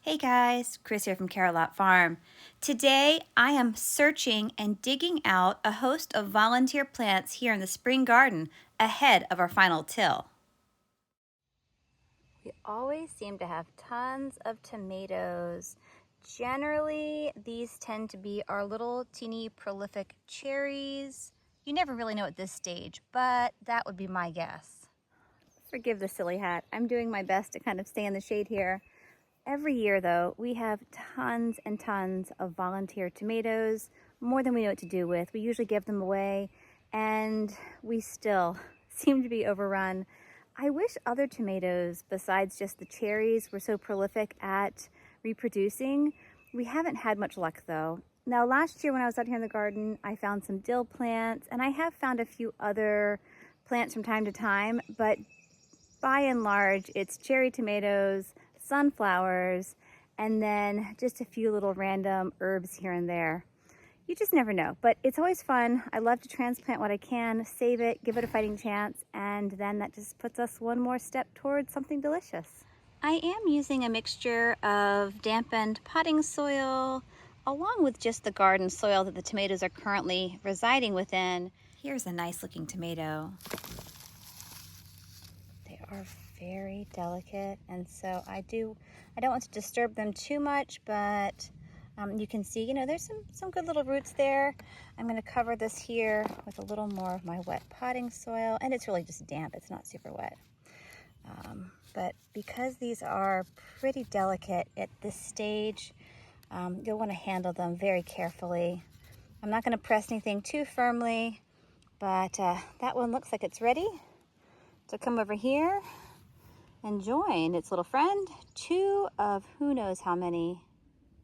Hey guys, Chris here from Carolot Farm. Today I am searching and digging out a host of volunteer plants here in the spring garden ahead of our final till. We always seem to have tons of tomatoes. Generally, these tend to be our little teeny prolific cherries. You never really know at this stage, but that would be my guess. Forgive the silly hat. I'm doing my best to kind of stay in the shade here. Every year, though, we have tons and tons of volunteer tomatoes, more than we know what to do with. We usually give them away, and we still seem to be overrun. I wish other tomatoes, besides just the cherries, were so prolific at reproducing. We haven't had much luck, though. Now, last year when I was out here in the garden, I found some dill plants, and I have found a few other plants from time to time, but by and large, it's cherry tomatoes, sunflowers, and then just a few little random herbs here and there. You just never know, but it's always fun. I love to transplant what I can, save it, give it a fighting chance, and then that just puts us one more step towards something delicious. I am using a mixture of dampened potting soil along with just the garden soil that the tomatoes are currently residing within. Here's a nice looking tomato. They are very delicate, and so I don't want to disturb them too much, but you can see, there's some good little roots there. I'm going to cover this here with a little more of my wet potting soil, and it's really just damp. It's not super wet. But because these are pretty delicate at this stage, you'll want to handle them very carefully. I'm not going to press anything too firmly, but that one looks like it's ready to come over here and join its little friend, two of who knows how many.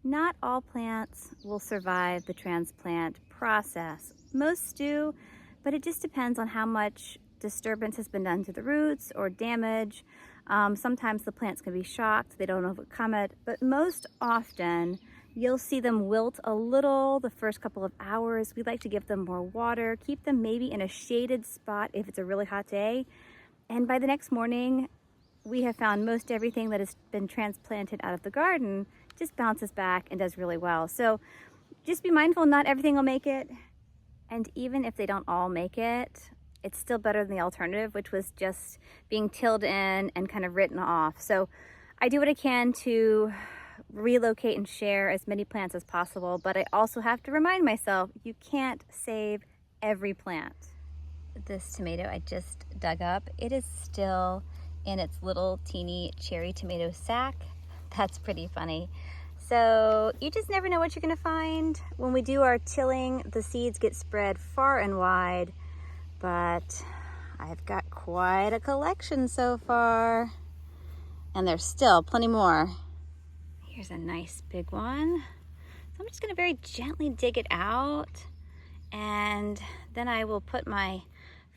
Not all plants will survive the transplant process. Most do, but it just depends on how much disturbance has been done to the roots or damage. Sometimes the plants can be shocked, they don't overcome it, but most often you'll see them wilt a little the first couple of hours. We like to give them more water, keep them maybe in a shaded spot if it's a really hot day, and by the next morning, we have found most everything that has been transplanted out of the garden just bounces back and does really well. So just be mindful, not everything will make it. And even if they don't all make it, it's still better than the alternative, which was just being tilled in and kind of written off. So I do what I can to relocate and share as many plants as possible, but I also have to remind myself, you can't save every plant. This tomato I just dug up, it is still in its little teeny cherry tomato sack. That's pretty funny. So you just never know what you're gonna find. When we do our tilling, the seeds get spread far and wide, but I've got quite a collection so far, and there's still plenty more. Here's a nice big one. So I'm just gonna very gently dig it out, and then I will put my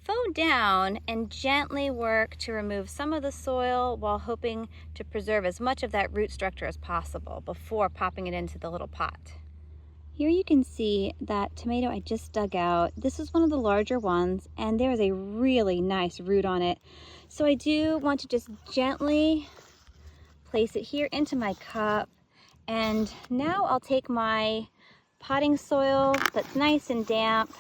foe down and gently work to remove some of the soil while hoping to preserve as much of that root structure as possible before popping it into the little pot. Here you can see that tomato I just dug out. This is one of the larger ones, and there is a really nice root on it. So I do want to just gently place it here into my cup, and now I'll take my potting soil that's nice and damp,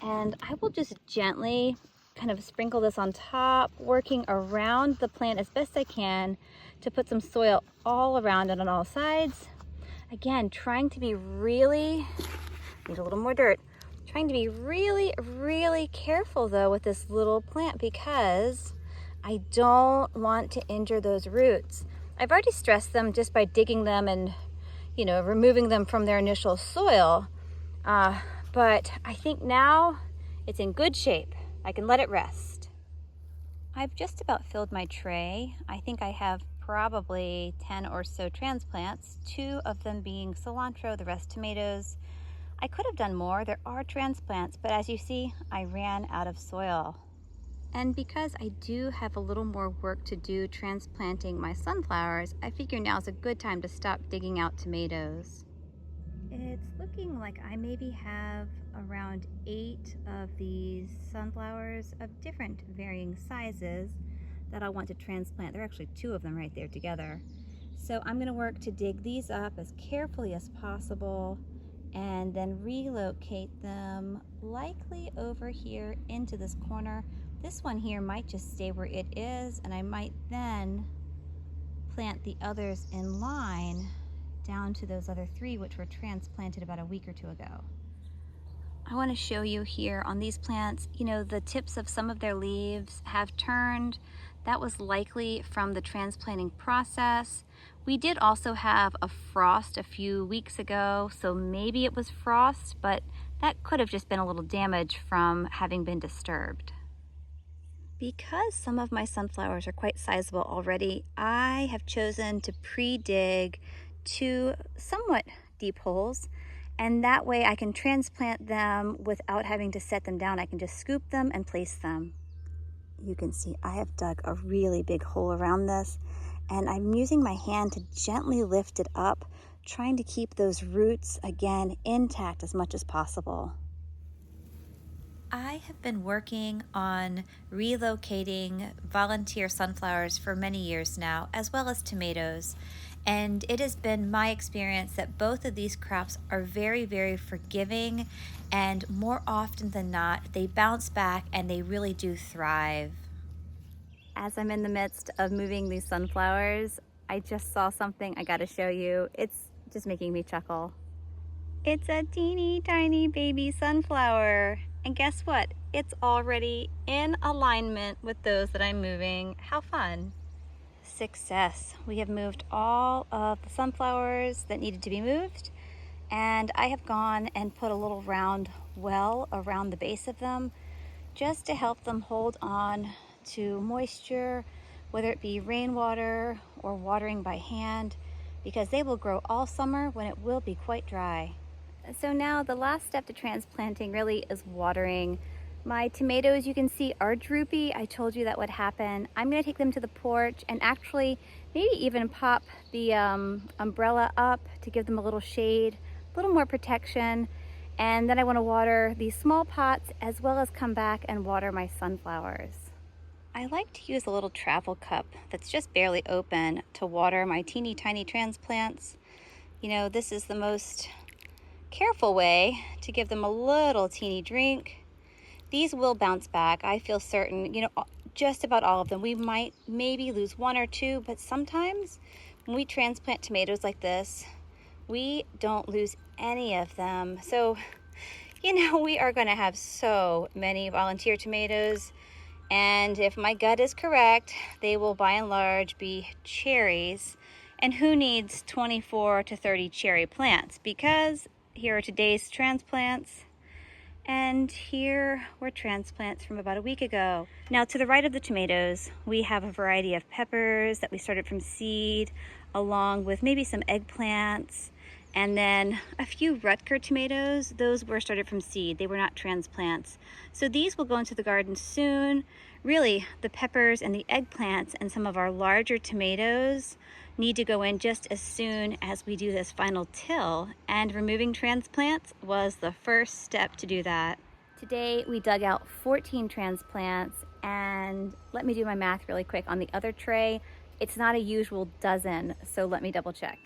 and I will just gently kind of sprinkle this on top, working around the plant as best I can to put some soil all around it on all sides. Again, trying to be really, need a little more dirt, trying to be really, really careful though with this little plant because I don't want to injure those roots. I've already stressed them just by digging them and, removing them from their initial soil. But I think now it's in good shape. I can let it rest. I've just about filled my tray. I think I have probably 10 or so transplants, 2 of them being cilantro, the rest tomatoes. I could have done more. There are transplants, but as you see, I ran out of soil. And because I do have a little more work to do transplanting my sunflowers, I figure now's a good time to stop digging out tomatoes. It's looking like I maybe have around 8 of these sunflowers of different varying sizes that I want to transplant. There are actually 2 of them right there together. So I'm gonna work to dig these up as carefully as possible and then relocate them likely over here into this corner. This one here might just stay where it is, and I might then plant the others in line down to those other 3 which were transplanted about a week or 2 ago. I want to show you here on these plants, you know, the tips of some of their leaves have turned. That was likely from the transplanting process. We did also have a frost a few weeks ago, so maybe it was frost, but that could have just been a little damage from having been disturbed. Because some of my sunflowers are quite sizable already, I have chosen to pre-dig 2 somewhat deep holes, and that way I can transplant them without having to set them down. I can just scoop them and place them. You can see I have dug a really big hole around this, and I'm using my hand to gently lift it up, trying to keep those roots, again, intact as much as possible. I have been working on relocating volunteer sunflowers for many years now, as well as tomatoes. And it has been my experience that both of these crops are very, very forgiving, and more often than not, they bounce back and they really do thrive. As I'm in the midst of moving these sunflowers, I just saw something I gotta show you. It's just making me chuckle. It's a teeny tiny baby sunflower. And guess what? It's already in alignment with those that I'm moving. How fun. Success. We have moved all of the sunflowers that needed to be moved, and I have gone and put a little round well around the base of them just to help them hold on to moisture, whether it be rainwater or watering by hand, because they will grow all summer when it will be quite dry. So now the last step to transplanting really is watering. My tomatoes, you can see, are droopy. I told you that would happen. I'm gonna take them to the porch and actually maybe even pop the umbrella up to give them a little shade, a little more protection. And then I wanna water these small pots as well as come back and water my sunflowers. I like to use a little travel cup that's just barely open to water my teeny tiny transplants. You know, this is the most careful way to give them a little teeny drink. These will bounce back, I feel certain. You know, just about all of them. We might maybe lose 1 or 2, but sometimes when we transplant tomatoes like this, we don't lose any of them. So, you know, we are going to have so many volunteer tomatoes, and if my gut is correct, they will by and large be cherries. And who needs 24 to 30 cherry plants? Because here are today's transplants, and here were transplants from about a week ago. Now, to the right of the tomatoes, we have a variety of peppers that we started from seed, along with maybe some eggplants, and then a few Rutger tomatoes. Those were started from seed. They were not transplants. So these will go into the garden soon. Really, the peppers and the eggplants and some of our larger tomatoes need to go in just as soon as we do this final till, and removing transplants was the first step to do that. Today we dug out 14 transplants, and let me do my math really quick on the other tray. It's not a usual dozen, so let me double check.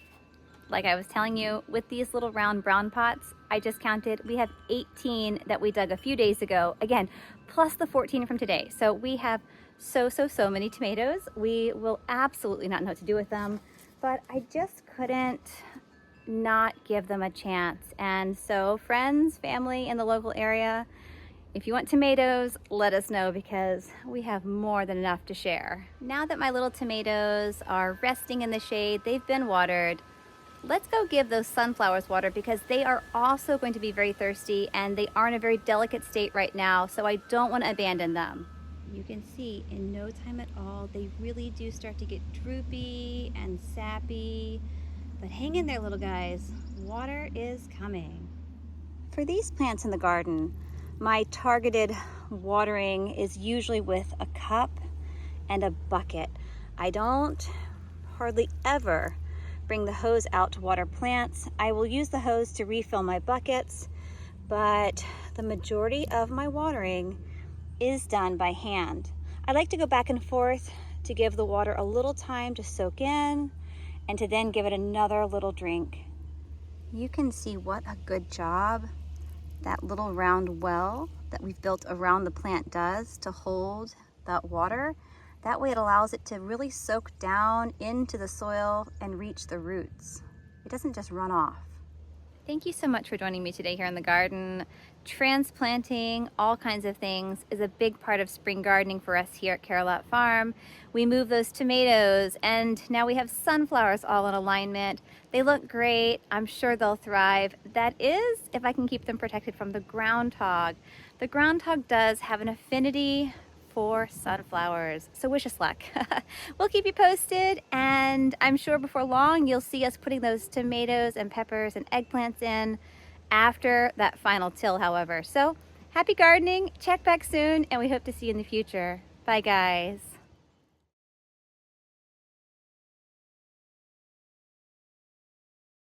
Like I was telling you, with these little round brown pots, I just counted, we have 18 that we dug a few days ago, again, plus the 14 from today. So we have so many tomatoes. We will absolutely not know what to do with them, but I just couldn't not give them a chance. And so friends, family in the local area, if you want tomatoes, let us know, because we have more than enough to share. Now that my little tomatoes are resting in the shade, they've been watered, let's go give those sunflowers water, because they are also going to be very thirsty and they are in a very delicate state right now, so I don't want to abandon them. You can see in no time at all, they really do start to get droopy and sappy, but hang in there, little guys. Water is coming. For these plants in the garden, my targeted watering is usually with a cup and a bucket. I don't hardly ever bring the hose out to water plants. I will use the hose to refill my buckets, but the majority of my watering is done by hand. I like to go back and forth to give the water a little time to soak in, and to then give it another little drink. You can see what a good job that little round well that we've built around the plant does to hold that water. That way it allows it to really soak down into the soil and reach the roots. It doesn't just run off. Thank you so much for joining me today here in the garden. Transplanting all kinds of things is a big part of spring gardening for us here at Carolot Farm. We moved those tomatoes and now we have sunflowers all in alignment. They look great. I'm sure they'll thrive. That is, if I can keep them protected from the groundhog. The groundhog does have an affinity for sunflowers, so wish us luck. We'll keep you posted, and I'm sure before long you'll see us putting those tomatoes and peppers and eggplants in after that final till, however. So happy gardening, check back soon, and we hope to see you in the future. Bye guys.